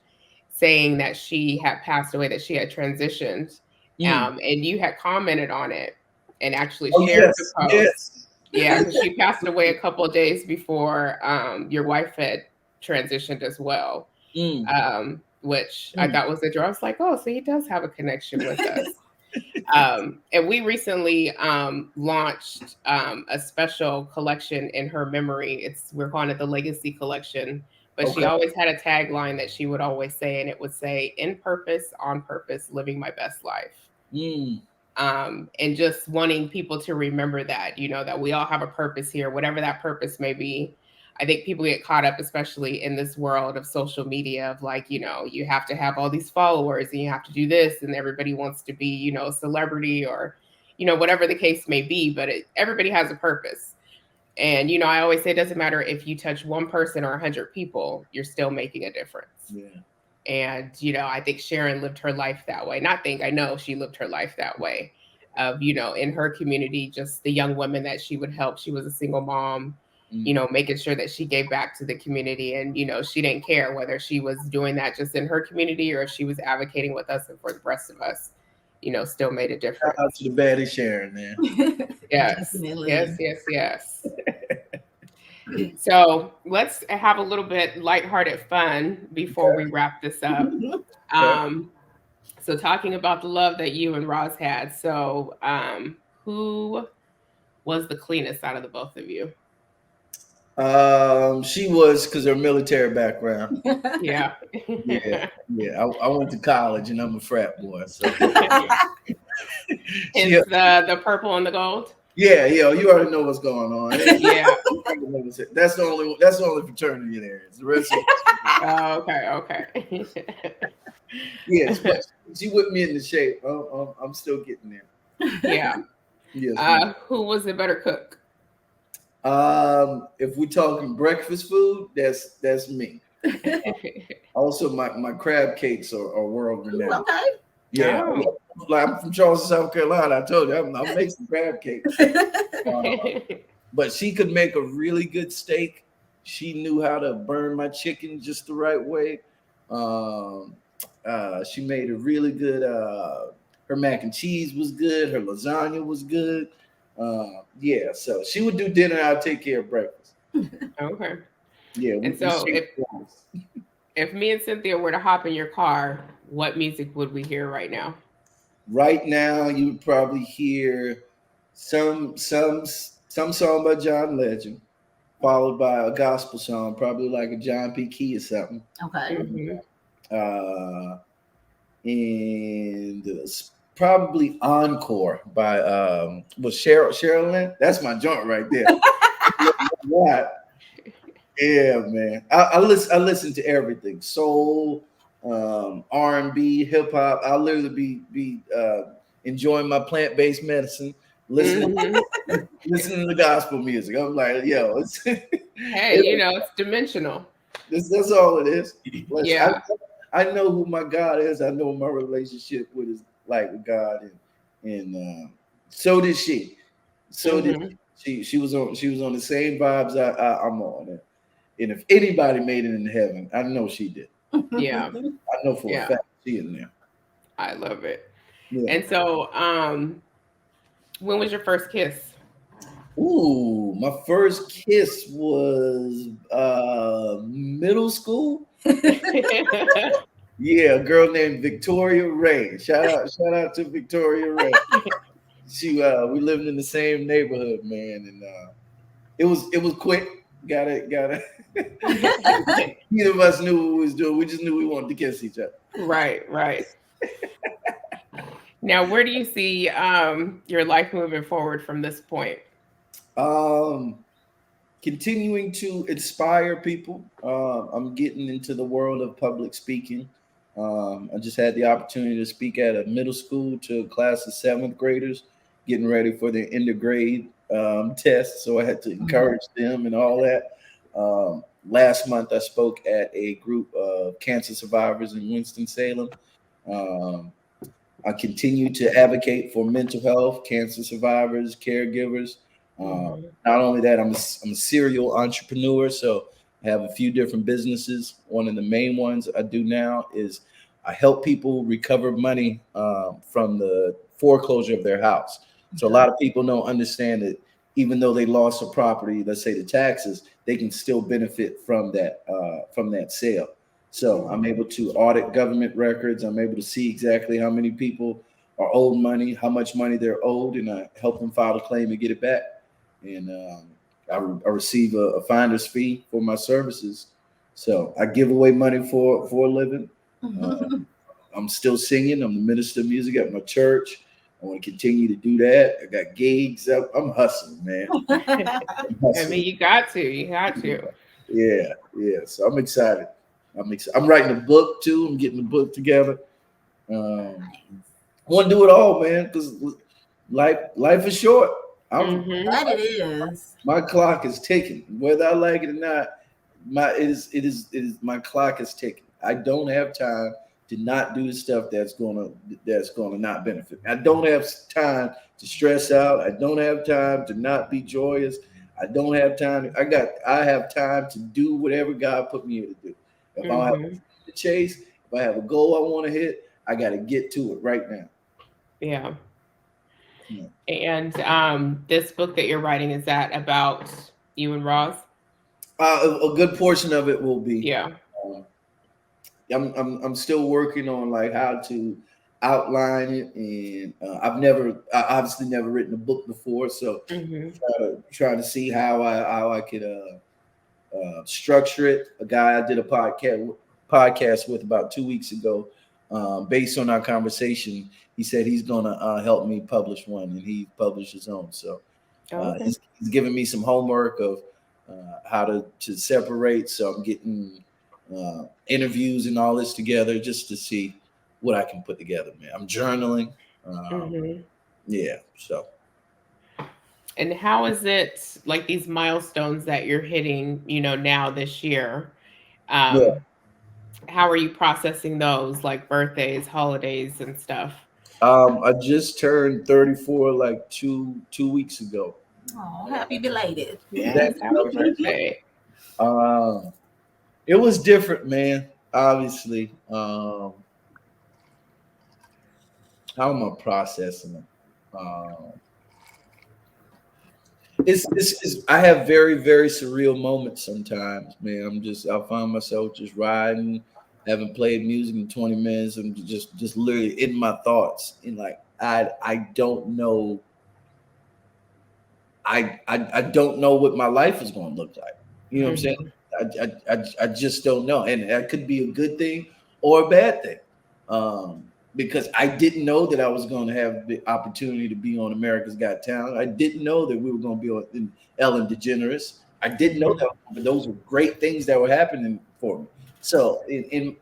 saying that she had passed away, that she had transitioned. And you had commented on it and actually shared the post. Yes. Yeah, because she passed away a couple of days before your wife had transitioned as well. Which I thought was interesting. I was like, oh, so he does have a connection with us. And we recently launched a special collection in her memory. We're calling it the Legacy Collection. But she always had a tagline that she would always say, and it would say, "In purpose, on purpose, living my best life." And just wanting people to remember that, that we all have a purpose here, whatever that purpose may be. I think people get caught up, especially in this world of social media, of like, you have to have all these followers and you have to do this, and everybody wants to be, a celebrity or, whatever the case may be, but everybody has a purpose. And, I always say it doesn't matter if you touch one person or 100 people, you're still making a difference. Yeah. And, I think Sharon lived her life that way. I know she lived her life that way of, in her community, just the young women that she would help. She was a single mom, making sure that she gave back to the community. And, she didn't care whether she was doing that just in her community or if she was advocating with us and for the rest of us, still made a difference. Shout out to the Baddie Sharon, man. Yes. Yes. So let's have a little bit lighthearted fun before we wrap this up. So talking about the love that you and Roz had. So who was the cleanest out of the both of you? She was, because her military background. Yeah. Yeah. I went to college and I'm a frat boy, so Hence the purple and the gold. yeah, you already know what's going on. Yeah. That's the only fraternity there is. The rest of Okay. yes, but she whipped me into shape. I'm still getting there. Yeah. Yes. Who was the better cook? If we're talking breakfast food, that's me. Also, my crab cakes are world renowned. Okay. Yeah, Oh. I'm from Charleston, South Carolina. I told you, I'm making crab cakes. But she could make a really good steak. She knew how to burn my chicken just the right way. She made a really good. Her mac and cheese was good. Her lasagna was good. Yeah, so she would do dinner. I'll take care of breakfast. Okay. Yeah, and so if me and Cynthia were to hop in your car, what music would we hear right now? Right now, you would probably hear some song by John Legend, followed by a gospel song, probably like a John P. Key or something. Okay. Mm-hmm. And probably Encore by Cheryl Lynn. That's my joint right there. Yeah, man. I listen to everything. Soul, R&B, hip hop. I'll literally be enjoying my plant-based medicine, listening to the gospel music. I'm like, yo, hey, it's dimensional. That's all it is. Yeah. I know who my God is. I know my relationship with God, and so did she. So did she was on the same vibes I'm on. And if anybody made it in heaven, I know she did. Yeah. I know for a fact she in there. I love it. Yeah. And so when was your first kiss? Ooh, my first kiss was middle school. Yeah, a girl named Victoria Ray. Shout out to Victoria Ray. She we lived in the same neighborhood, man, and it was quick. Got it. Neither of us knew what we was doing. We just knew we wanted to kiss each other. Right. Now, where do you see your life moving forward from this point? Continuing to inspire people. I'm getting into the world of public speaking. I just had the opportunity to speak at a middle school to a class of 7th graders getting ready for their end of grade test. So I had to encourage them and all that. Last month, I spoke at a group of cancer survivors in Winston-Salem. I continue to advocate for mental health, cancer survivors, caregivers. Not only that, I'm a serial entrepreneur, so I have a few different businesses. One of the main ones I do now is I help people recover money from the foreclosure of their house. So a lot of people don't understand that even though they lost a property, let's say the taxes, they can still benefit from that sale. So I'm able to audit government records. I'm able to see exactly how many people are owed money, how much money they're owed, and I help them file a claim and get it back. And I receive a finder's fee for my services. So I give away money for a living. I'm still singing. I'm the minister of music at my church. I want to continue to do that. I got gigs. I'm hustling, man. I mean, you got to. Yeah. So I'm excited. I'm writing a book too. I'm getting the book together. I want to do it all, man, because life is short. That it is. My clock is ticking, whether I like it or not. My clock is ticking. I don't have time to not do the stuff that's gonna not benefit. I don't have time to stress out. I don't have time to not be joyous. I don't have time. I have time to do whatever God put me here to do. If I have to chase, if I have a goal I want to hit, I got to get to it right now. Yeah. And this book that you're writing, is that about you and Roz? A good portion of it will be. Yeah. I'm still working on like how to outline it, and I obviously never written a book before, so try to see how I could structure it. A guy I did a podcast with about 2 weeks ago, based on our conversation, he said he's gonna help me publish one, and he published his own. So he's giving me some homework of how to separate. So I'm getting interviews and all this together just to see what I can put together, man. I'm journaling. Yeah. So. And how is it like these milestones that you're hitting, now this year? How are you processing those, like birthdays, holidays, and stuff? I just turned 34 like two weeks ago. Oh, happy belated. Yes, happy birthday. It was different, man. Obviously. How am I processing it? I have very, very surreal moments sometimes, man. I find myself just riding, haven't played music in 20 minutes. I'm just literally in my thoughts. And like, I don't know. I don't know what my life is going to look like. You know what I'm saying? I just don't know. And that could be a good thing or a bad thing. Because I didn't know that I was going to have the opportunity to be on America's Got Talent. I didn't know that we were going to be on Ellen DeGeneres. I didn't know that, but those were great things that were happening for me. So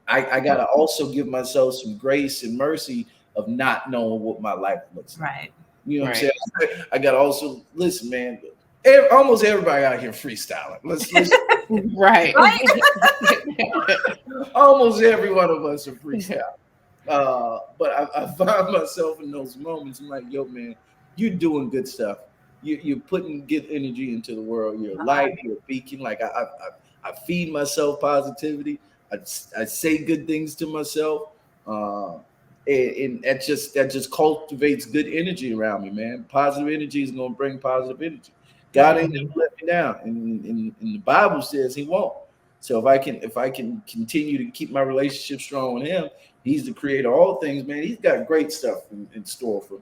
I got to also give myself some grace and mercy of not knowing what my life looks like. Right. You know what I'm saying? I got to also listen, man. Almost everybody out here freestyling. Let's right. Almost every one of us are freestyling. But I find myself in those moments. I'm like, yo, man, you're doing good stuff. You're putting good energy into the world. You're a light. You're a beacon. Like I feed myself positivity. I say good things to myself, and that just cultivates good energy around me, man. Positive energy is gonna bring positive energy. God ain't never let me down, and the Bible says He won't. So if I can continue to keep my relationship strong with Him, He's the creator of all things, man. He's got great stuff in store for me.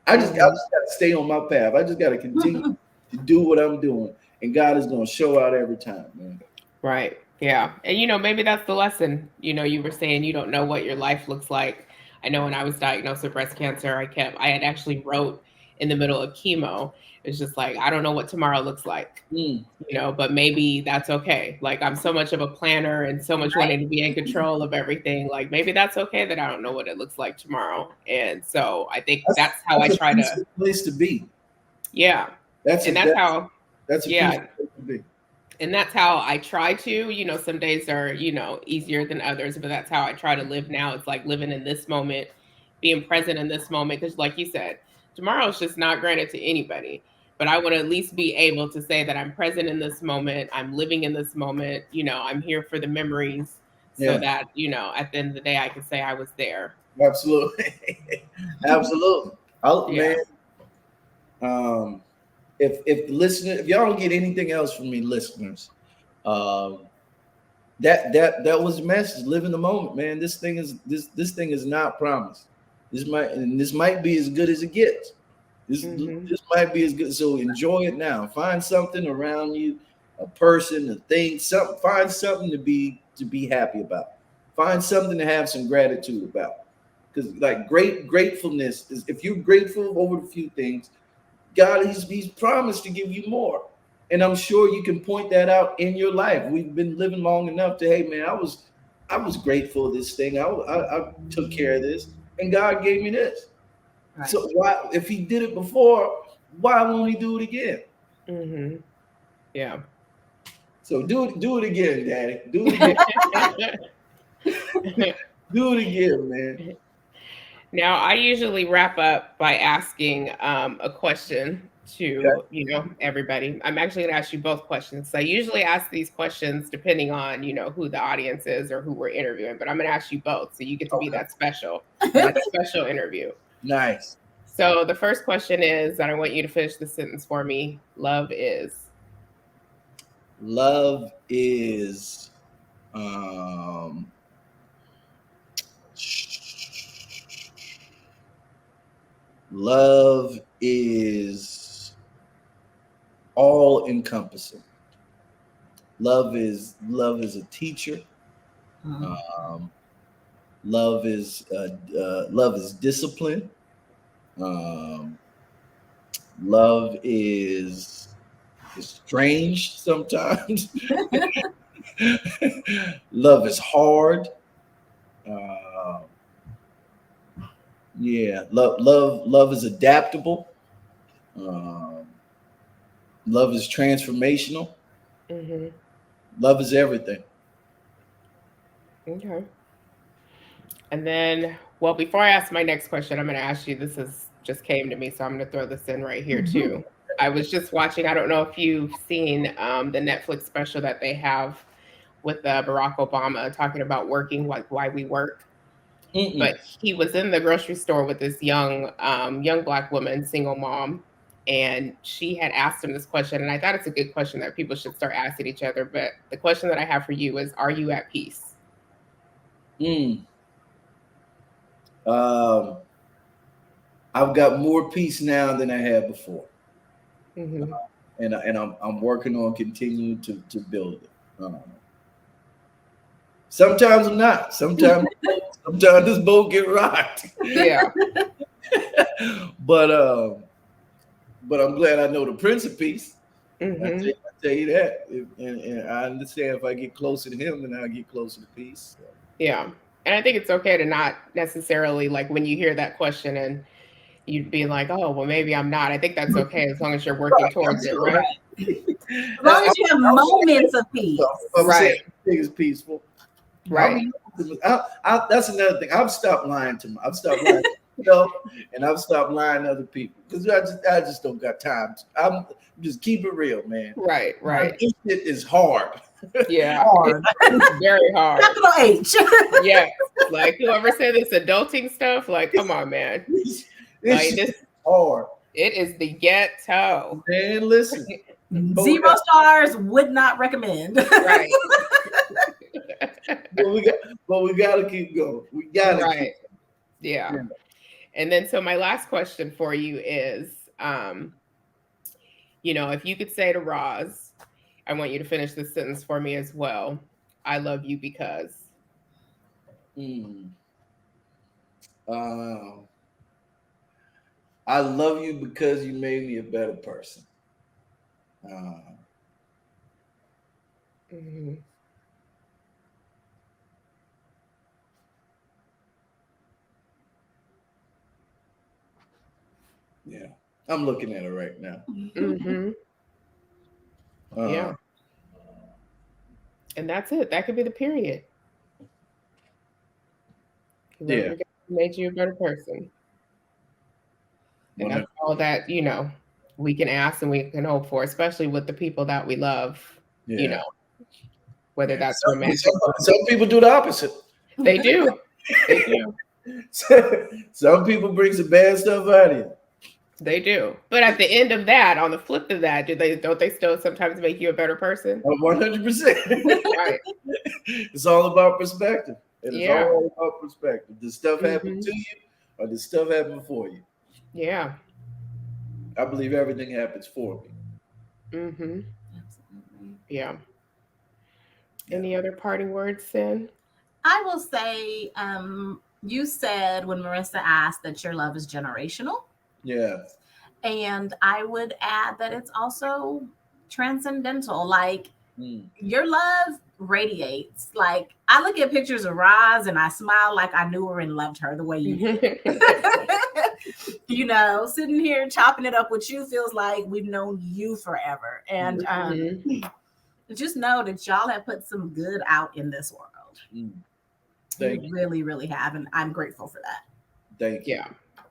I just got to stay on my path. I just got to continue to do what I'm doing, and God is going to show out every time, man. Right. Yeah. And maybe that's the lesson. You were saying you don't know what your life looks like. I know when I was diagnosed with breast cancer, I had actually wrote in the middle of chemo. It's just like, I don't know what tomorrow looks like, but maybe that's okay. Like, I'm so much of a planner and so much wanting to be in control of everything. Like, maybe that's okay that I don't know what it looks like tomorrow. And so I think that's how I try to. Place to be. Yeah. That's a place to be. And that's how I try to, some days are, easier than others, but that's how I try to live now. It's like living in this moment, being present in this moment. Because like you said, tomorrow is just not granted to anybody. But I want to at least be able to say that I'm present in this moment. I'm living in this moment. I'm here for the memories so that, at the end of the day, I can say I was there. Absolutely. Absolutely. Man, if y'all don't get anything else from me, listeners, that was the message. Live in the moment, man. This thing is not promised. This might be as good as it gets. This might be as good. So enjoy it now. Find something around you, a person, a thing, something. Find something to be happy about. Find something to have some gratitude about. Because like gratefulness is, if you're grateful over a few things, God, he's promised to give you more. And I'm sure you can point that out in your life. We've been living long enough to, hey man, I was grateful for this thing. I took care of this, and God gave me this. Right. So why, if He did it before, why won't He do it again? Yeah. So do it again, Daddy. Do it again. Do it again, man. Now, I usually wrap up by asking a question to everybody. I'm actually going to ask you both questions. So I usually ask these questions depending on who the audience is or who we're interviewing, but I'm going to ask you both, so you get to be that special interview. Nice. So the first question is, and I want you to finish the sentence for me. Love is? Love is um love is all encompassing. Love is a teacher. Um, love is discipline. Um, love is strange sometimes. Love is hard. Uh, yeah, love is adaptable. Um, love is transformational. Mm-hmm. Love is everything. Okay. And then, well, before I ask my next question, I'm going to ask you. This is just came to me, so I'm going to throw this in right here too. I was just watching. I don't know if you've seen the Netflix special that they have with Barack Obama talking about working, like why we work. Mm-mm. But he was in the grocery store with this young Black woman, single mom, and she had asked him this question, and I thought it's a good question that people should start asking each other. But the question that I have for you is, are you at peace? Mm. Um, I've got more peace now than I had before, Mm-hmm. and I'm working on continuing to build it. Sometimes I'm not. Sometimes this boat get rocked. Yeah. but but I'm glad I know the Prince of Peace. Mm-hmm. I tell you that, and I understand if I get closer to him, then I'll get closer to peace. So. Yeah. And I think it's okay to not necessarily like when you hear that question and you'd be like, oh, well, maybe I'm not. I think that's okay as long as you're working towards it, right? As long as you have moments of peace. I'm saying Right. everything is peaceful. Right. That's another thing. I've stopped lying to myself, and I've stopped lying to other people because I just don't got time. I'm just keep it real, man. Right. Right. This shit is hard. Yeah. Hard. It's very hard. Capital H. Yeah. Like whoever said this adulting stuff, like, come on, man. This Like shit this, is hard. it is the ghetto. Man, listen. 0 stars, would not recommend. Right. But we gotta keep going. We gotta Right. keep Yeah. going. And then so my last question for you is, if you could say to Roz, I want you to finish this sentence for me as well. I love you because. Mm. I love you because you made me a better person. Mm-hmm. Yeah, I'm looking at it right now. Mm-hmm. Yeah. And that's it. That could be the period. Yeah. Made you a better person. And that's 100%. all that, we can ask and we can hope for, especially with the people that we love, Yeah. Whether that's Some romantic. some people do the opposite. They do. They do. Some people bring some bad stuff out of you. They do. But at the end of that, on the flip of that, don't they still sometimes make you a better person? 100%. Right. It's all about perspective. It's Yeah. all about perspective. Did stuff happen Mhm. to you or did stuff happen for you? Yeah. I believe everything happens for me. Mm-hmm. Yeah. Yeah. Any other parting words, Sin? I will say, you said when Marissa asked that your love is generational. Yeah. And I would add that it's also transcendental. Like your love radiates. Like I look at pictures of Roz and I smile like I knew her and loved her the way you did. Sitting here chopping it up with you feels like we've known you forever. And just know that y'all have put some good out in this world. Thank you really, really have. And I'm grateful for that. Thank you. Yeah.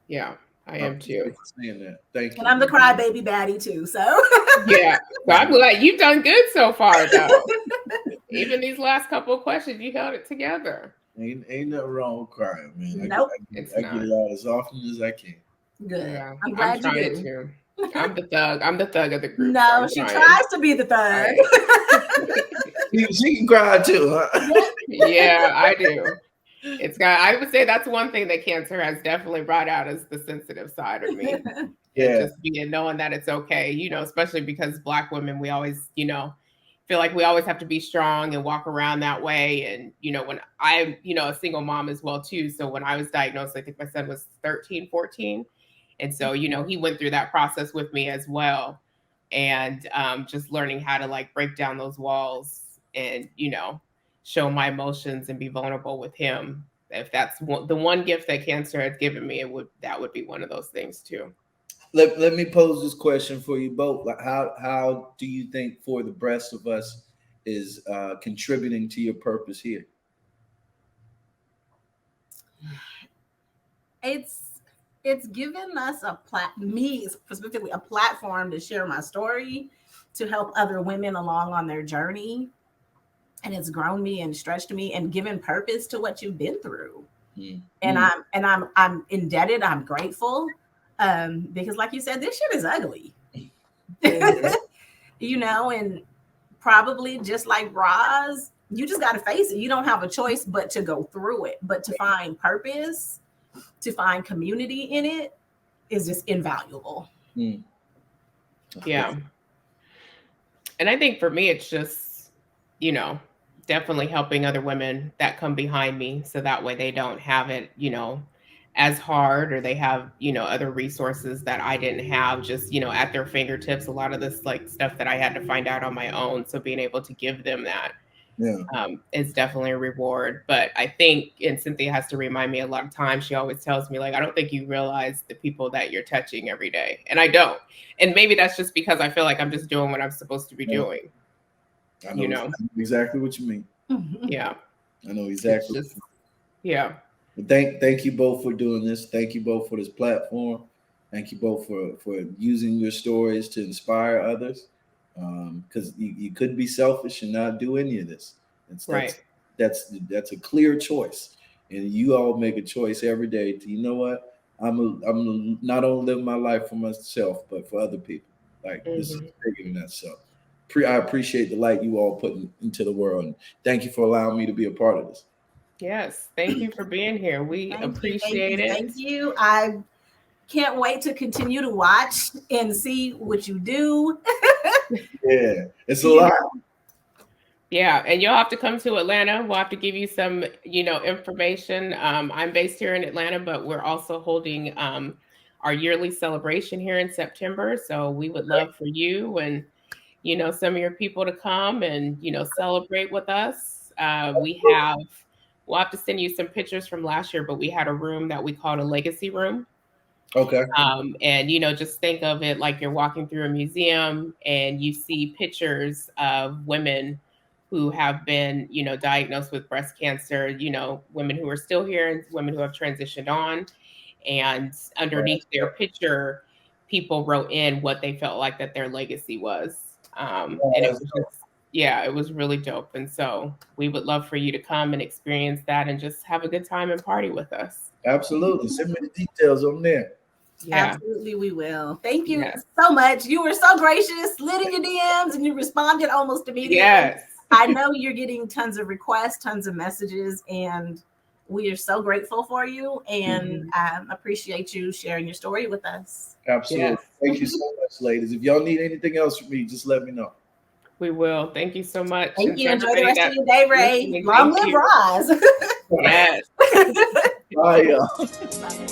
Yeah. I am too. Saying that. Thank you. And I'm the crybaby baddie too. So yeah. So I'm glad you've done good so far though. Even these last couple of questions, you held it together. Ain't nothing wrong with crying, man. Nope. I get it out as often as I can. Good. Yeah. I'm glad you trying do. to. I'm the thug. I'm the thug of the group. No, so she tries to be the thug. She can cry too, huh? Yeah, I do. I would say that's one thing that cancer has definitely brought out is the sensitive side of me. Yeah. And just knowing that it's okay, especially because Black women, we always, feel like we always have to be strong and walk around that way. And, when I'm, a single mom as well, too. So when I was diagnosed, I think my son was 13, 14. And so, he went through that process with me as well. And just learning how to like break down those walls and, show my emotions and be vulnerable with him. If that's the one gift that cancer has given me, that would be one of those things too. Let me pose this question for you both. Like, how do you think For the Breast of Us is contributing to your purpose here? It's given us me specifically a platform to share my story, to help other women along on their journey. And it's grown me and stretched me and given purpose to what you've been through. And I'm indebted. I'm grateful. Because like you said, this shit is ugly. And probably just like Roz, you just got to face it. You don't have a choice but to go through it. But to find purpose, to find community in it is just invaluable. Yeah. And I think for me, it's just, definitely helping other women that come behind me. So that way they don't have it, as hard, or they have, other resources that I didn't have just, at their fingertips. A lot of this like stuff that I had to find out on my own. So being able to give them that is definitely a reward. But I think, and Cynthia has to remind me a lot of times, she always tells me like, I don't think you realize the people that you're touching every day. And I don't. And maybe that's just because I feel like I'm just doing what I'm supposed to be doing. I know exactly what you mean. Yeah. I know exactly. Yeah. But thank you both for doing this. Thank you both for this platform. Thank you both for using your stories to inspire others. Because you could be selfish and not do any of this. That's a clear choice, and you all make a choice every day to, you know what, I'm not only living my life for myself but for other people. Like this is bigger than that. So I appreciate the light you all put into the world, and thank you for allowing me to be a part of this. Yes, thank you for being here. We appreciate it. Thank you. I can't wait to continue to watch and see what you do. Yeah, it's a lot. Yeah, and you'll have to come to Atlanta. We'll have to give you some, information. I'm based here in Atlanta, but we're also holding our yearly celebration here in September. So we would love for you and, some of your people to come and, celebrate with us. We'll have to send you some pictures from last year, but we had a room that we called a legacy room. Okay. And, just think of it like you're walking through a museum and you see pictures of women who have been, diagnosed with breast cancer, women who are still here and women who have transitioned on. And underneath their picture, people wrote in what they felt like that their legacy was. And it was it was really dope. And so we would love for you to come and experience that and just have a good time and party with us. Absolutely. Send me the details on there. Yeah. Absolutely, we will. Thank you so much. You were so gracious, slid in your DMs, and you responded almost immediately. Yes. I know you're getting tons of requests, tons of messages, and we are so grateful for you and appreciate you sharing your story with us. Absolutely. Yes. Thank you so much, ladies. If y'all need anything else from me, just let me know. We will. Thank you so much. Thank you. Enjoy the rest of your day, Ray. Long live Roz. Yes. Bye, y'all. Bye.